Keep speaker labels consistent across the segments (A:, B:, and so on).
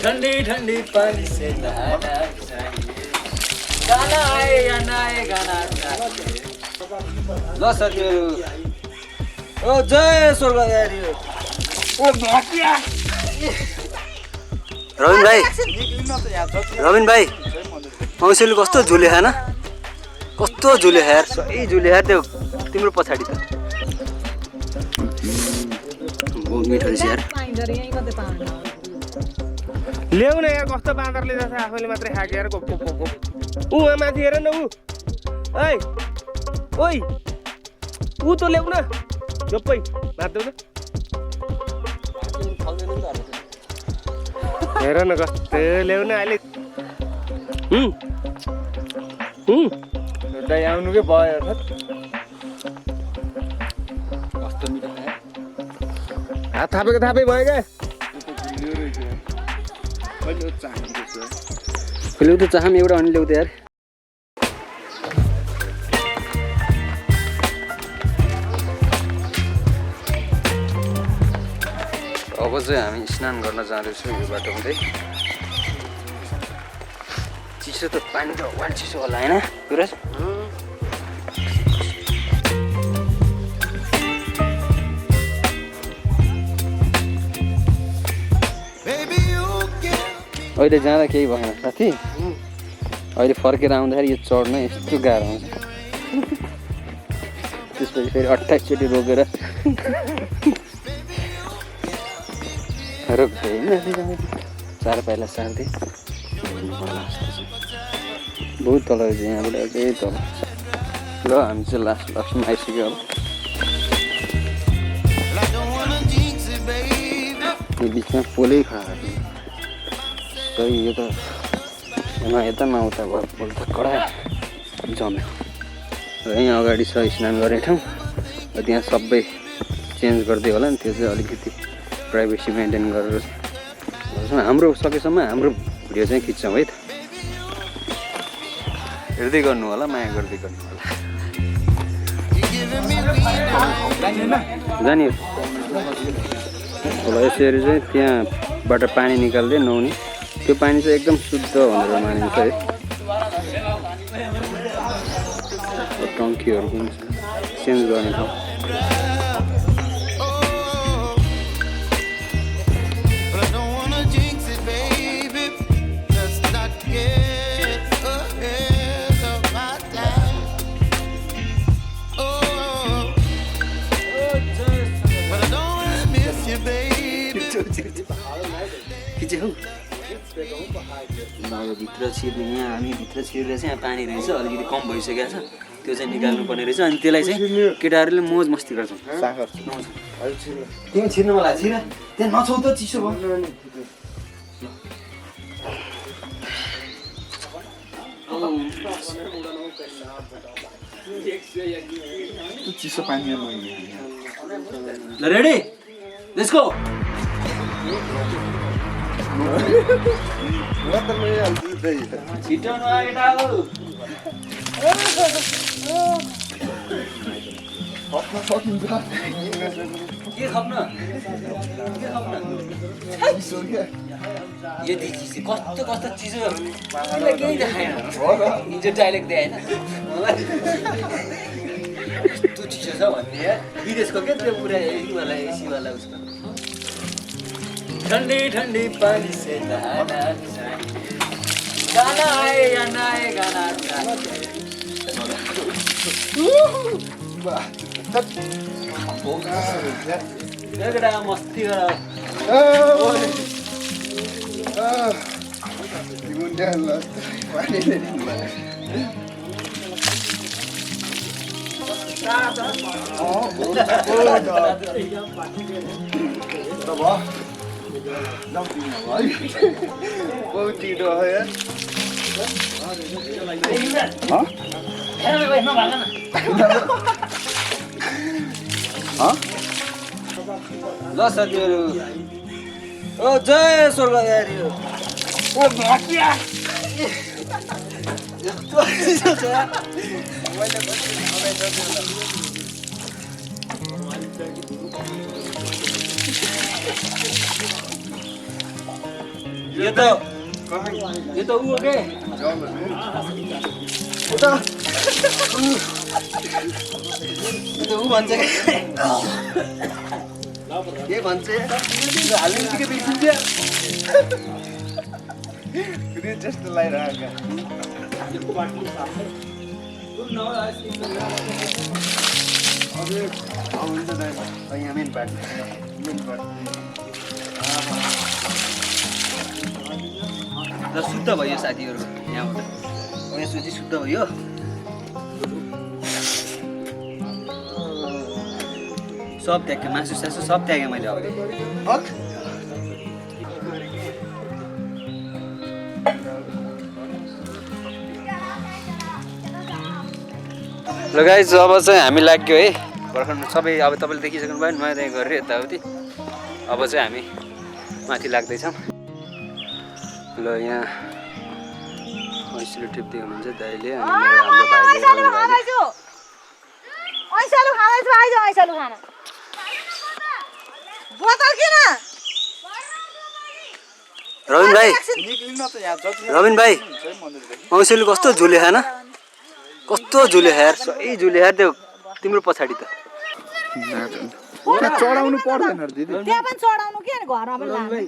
A: ठंडी ठंडी पानी से नहाना चाहिए गाना आए या ना आए गाना चाहिए ल साथीहरु ओ जय स्वर्गद्वारी ओ भाकिया
B: रबिन भाइ औँसीले कस्तो झुले खान कस्तो झुले यार सही झुले यार त्यो तिम्रो पछाडि त बहुत मिठो रहेछ यार
C: ल्याउ न यार कस्तो बाँदरले जस्तो आफैले मात्रै खाएको यार गप गप गप ऊ माथि हेर न ऊ ओइ ओइ ऊ त ल्याउ न जप्पै भात देऊ न हेर न कस्तो ल्याउ न अहिले
A: दाइ आउनुकै भयो कस्तो मिठो खायो
C: हात थापेको थापै भयो क्या
B: ल्याउ त चाहम एउटा अनि ल्याउ त यार अब चाहिँ हामी स्नान गर्न जाँदैछौँ यो बाटो हुँदै चिसो त पानी त वान चिसो होला होइन सुरज अहिले जाँदा केही भएन साथी अहिले फर्केर आउँदाखेरि यो चढ्न यस्तो गाह्रो हुन्छ त्यसपछि फेरि 28 चोटि रोकेर रोक्दै चार पाइला सार्दै बहुत तल रहेछ यहाँबाट अझै तल ल हामी चाहिँ लास्टमा आइसक्यो अब यो बिचमा पोलै खडा सही यो त यता नउता भयो पोल त कडा जम्यो र यहीँ अगाडि छ स्नान गर्ने ठाउँ र त्यहाँ सबै चेन्ज गर्दै होला नि त्यो चाहिँ अलिकति प्राइभेसी मेन्टेन गरेर हाम्रो सकेसम्म हाम्रो भिडियो चाहिँ खिच्छौँ है त हेर्दै गर्नु होला माया गर्दै गर्नु होला जाने होला यसरी चाहिँ त्यहाँबाट पानी निकाल्दै नुहाउने त्यो पानी चाहिँ एकदम शुद्ध भनेर मानिन्छ है टङ्कीहरू पनि चेन्ज गर्ने ठाउँ भित्र छिर्ने यहाँ हामी भित्र छिरेर चाहिँ यहाँ पानी रहेछ अलिकति कम भइसकेको छ त्यो चाहिँ निकाल्नु पर्ने रहेछ अनि त्यसलाई चाहिँ केटाहरूले मोज मस्ती गर्छन् तिमी छिर्नु होला छिर त्यहाँ नछौ त चिसो भयो
A: चिसो पानी
B: ल रेडी लेट्स गो छिटो नआइटाउ के खप्न यति चिसो कस्तो कस्तो चिसो तिमीलाई केही देखाएन हिजो डाइलेक्ट देखाएन मलाई यस्तो चिसो छ भन्ने यार विदेशको क्या त्यो पुरा एसीवाला उसको
A: ठंडी ठंडी पानी से नहाना चाहिए गाना आए या ना आए गाना चाहिए
B: एउटा मस्ती गर ल साथीहरु ओ जय स्वर्गद्वारी ओ भाकिया यस्तो चिसो छ
A: यो त ऊ हो के ऊ भन्छ के भन्छ हाल्ने बित्तिकै बिर्सिन्छ
B: जस्तो लगाइरहेको यहाँ मेन पार्ट
A: र शुद्ध भयो साथीहरू यहाँबाट यसपछि शुद्ध भयो सब त्याग्यो मासु सासु सब त्यागेँ मैले अगाडि
B: ल गाइस अब चाहिँ हामी लाग्यो है भर्खर सबै अब तपाईँले देखिसक्नु भयो नुहाइ धुवाइ गरेर यताउति अब चाहिँ हामी माथि लाग्दैछौँ ल यहाँ ऐसले टिप्दै हुनुहुन्छ दाइले अनि हाम्रो भाइले रबिन भाइ औँसीले कस्तो झुले खान कस्तो झुले यार सही झुले यार त्यो तिम्रो पछाडि त
D: चढाउनु पर्दैन दिदी
E: त्यहाँ पनि चढाउनु के घरमा पनि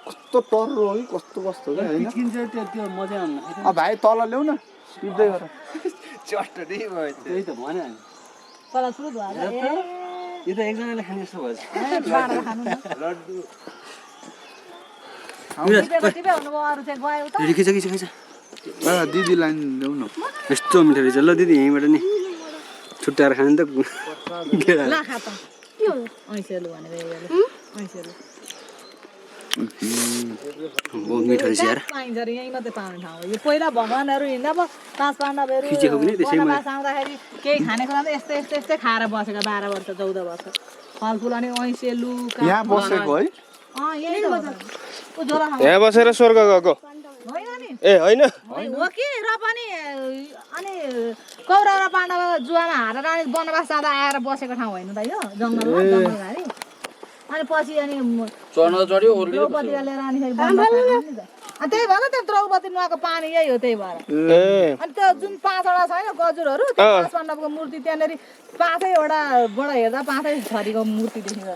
D: कस्तो टर्रो हो कि कस्तो कस्तो होइन भाइ तल ल्याउ न टिप्दै गर
A: चट्टै भयो त्यही त भन्यो यो त एकजनाले खाने जस्तो भयो
D: दिदीलाई ल्याउ न
B: यस्तो मिठो रहेछ ल दिदी यहीँबाट नि छुट्याएर खाने त बहुत मिठो रहेछ यार
E: यहीँ मात्रै पाउने ठाउँ हो यो पहिला भगवानहरू हिँड्दा पो 5 पाण्डवहरू वनवास आउँदाखेरि केही खानेकुरा त यस्तै यस्तै यस्तै खाएर बसेका 12 वर्ष 14 वर्ष फलफुल अनि ऐसेलु
D: यहाँ बसेको है
C: यहाँ बसेर स्वर्ग गएको ए होइन
E: हो कि र पनि अनि कौरव र पाण्डव जुवामा हारेर अनि वनवास जाँदा आएर बसेको ठाउँ होइन त यो जङ्गलमा जङ्गलघारी अनि पछि अनि द्रौपदीलाई लिएर अनि त्यही भएर त्यो द्रौपदी नुहाएको पानी यही हो त्यही भएर अनि त्यो जुन 5वटा छैन गजुरहरू त्यो 5 पाण्डवको मूर्ति त्यहाँनिर 5वटाबाट हेर्दा 5 छोरीको मूर्ति देखिन्छ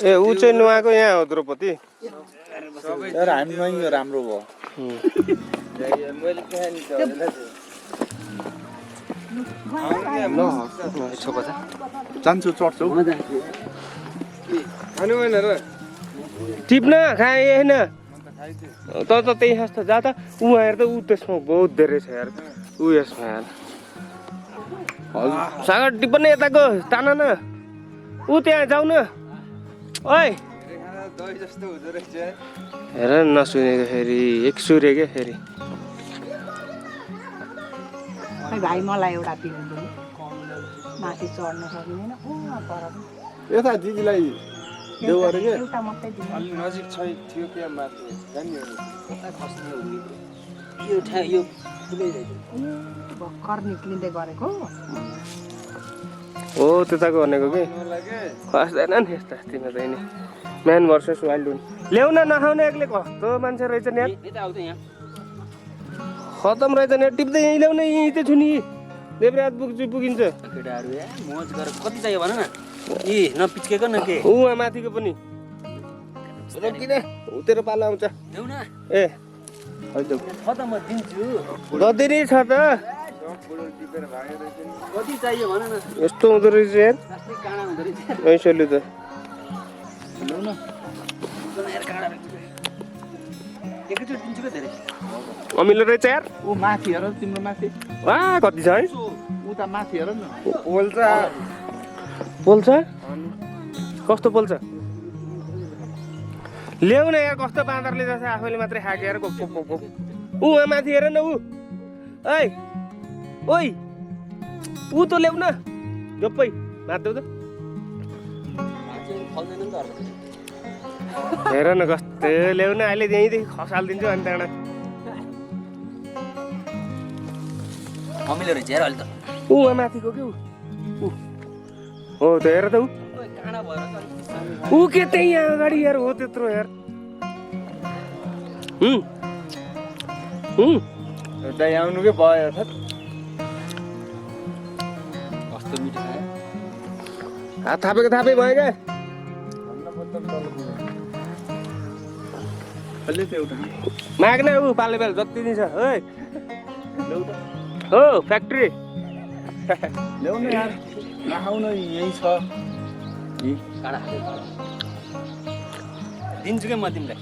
C: ए ऊ चाहिँ नुहाएको यहाँ हो द्रौपदी
D: हामी नुहाइ राम्रो भयो जान्छु चढ्छु
C: टिप्न खाएँ होइन त त्यही जस्तो जा त ऊ आएर त ऊ त्यसमा बहुत धेरै छ यार ऊ यसमा यार सागर टिप्न यताको तान न ऊ त्यहाँ जाऊ न ओइ हेर नसुनेको फेरि एक सुरे के फेरि
E: भाइ मलाई एउटा पिउनु माथि चढ्न सकिँदैन
D: यता दिदीलाई देऊ अरे के
E: एउटा मात्रै दिनु
C: अलि नजिक थियो के माथि जान्ने
A: यो
E: भर्खर निक्लिँदै गरेको
C: हो त्यताको भनेको कि खस्दैन नि यस्तो अस्तिमा चाहिँ नि म्यान भर्सेस वाइल्ड ल्याउन नखाउने एक्लै कस्तो मान्छे रहेछ नि खतम रहेछ नि टिप्दै यहीँ ल्याउन यहीँ चाहिँ छु नि देवरात पुगिन्छ
A: केटाहरू मोज गरेर कति चाहियो भन न ए नपिच्केको न के
C: ऊ माथिको पनि किन तेरो पालो आउँछ
A: देऊ न
C: ए
A: खतम म दिन्छु
C: गदिनी छ त
A: कति चाहियो भन न
C: यस्तो हुँदो रहेछ यार
A: काँडा हुँदो रहेछ
C: ऐसोले त
A: ल्याउ न काँडा एकैचोटि दिन्छु क्या धेरै
C: अमिलो रहेछ यार
D: ऊ माथि हेर तिम्रो माथि
C: वा कति छ है
D: उता माथि हेर न
C: पोल्छ कस्तो पोल्छ ल्याउ न यार कस्तो बाँदरले जस्तो आफैले मात्रै खाएको यार ऊ माथि हेर न ऊ ऐ ओइ ऊ त ल्याउ न जप्पै माथि त हेर न कस्तो ल्याउ न अहिले यहीँदेखि खसालिदिन्छु अनि त्यहाँबाट
A: अमिलो रहेछ हेर अहिले त
C: ऊ माथिको के ऊ हो त हेर त
A: काँडा भएर
C: ऊ के त्यही यहाँ अगाडि यार हो त्यत्रो यार
D: दाइ आउनुकै भयो त
A: कस्तो मिठो खायो
C: हात थापेको थापै भयो क्या
D: अलि त एउटा
C: माग्ने ऊ पाले बेल जति दिन्छ है हो फ्याक्ट्री
D: ल्याउनु यार नखाउन यही छ
A: काँडा दिन्छु क्या म तिमीलाई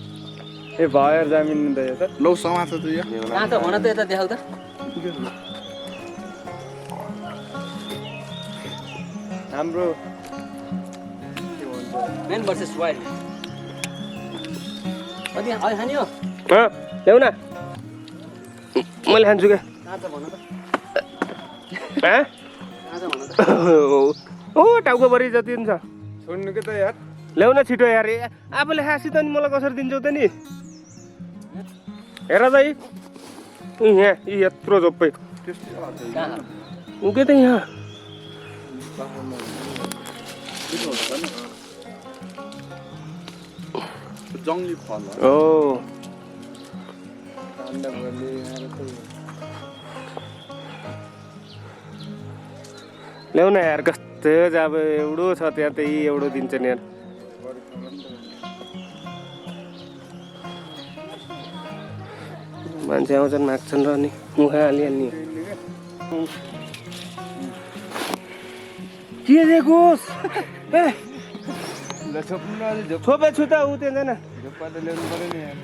C: ए भयो जामिन त यो त
D: लौ समाज त यो
A: कहाँ त भन त यता देखाउ त
C: हाम्रो
A: मेन भर्सेस वाइल्ड कति खाने हो
C: ल्याउ न मैले खान्छु क्या
A: कहाँ त भन त
C: कहाँ
A: छ भन त
C: ओ टाउको भरि जति पनि छ
D: छोड्नु के त यार
C: ल्याउ न छिटो यार आफूले खासी त नि मलाई कसरी दिन्छौ त नि हेर त यहाँ यत्रो झोप्पै
A: कहाँ
C: ऊ के त यहाँ
D: जङ्गली फल
C: ओ ल्याउ न यार कस्तो अब एउटो छ त्यहाँ त्यही एउटो दिन्छ नि यार मान्छे आउँछन् माग्छन् र नि मुखा हालिहाल्ने के दिएकोस् छोपे छु त ऊ त्यहाँ
D: झोप्पा त ल्याउनु पऱ्यो नि यार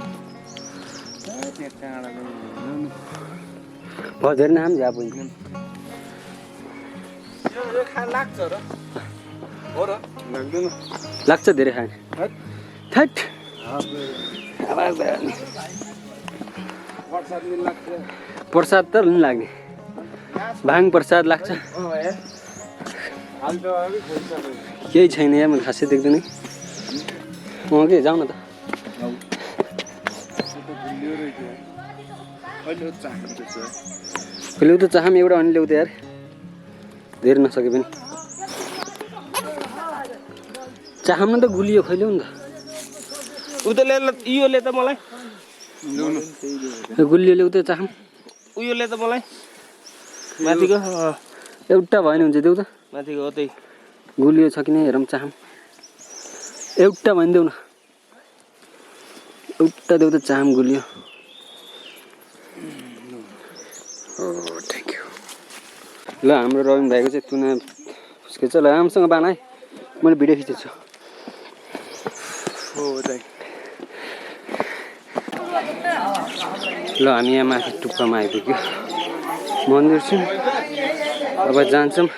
B: बजेर नाम झ्याप हुन्छ
D: यो खा लाग्छ र हो र लाग्दैन
B: लाग्छ धेरै खाने थट
D: प्रसाद नि लाग्छ
B: प्रसाद त नि लाग्ने भाङ प्रसाद लाग्छ केही छैन यहाँ मैले खासै देख्दैन के जाउँ न त ल्याउ त चाहम एउटा अनि ल्याउ त यार धेरै नसके पनि चाहम न त गुलियो खैल्याउ नि
C: ऊ त योले त मलाई
B: त गुलियो ल्याउ त चाहम
C: उयोले त मलाई माथिको
B: एउटा भयो भने हुन्छ देऊ त
C: माथिको हो त्यही
B: गुलियो छ कि नै हेरौँ चाहम एउटा भनिदेऊ न एउटा देऊ त चाहम गुलियो थ्याङ्क यू ल हाम्रो रविन भाइको चाहिँ तुना फुस्केछ ल राम्रोसँग बनाए मैले भिडियो खिचेको छु ल हामी यहाँ माथि टुप्पामा आइपुग्यो मन्दिर छौँ अब जान्छौँ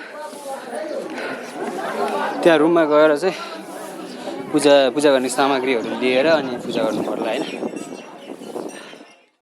B: त्यहाँ रुममा गएर चाहिँ पूजा गर्ने सामग्रीहरू लिएर अनि पूजा गर्नु पर्ला होइन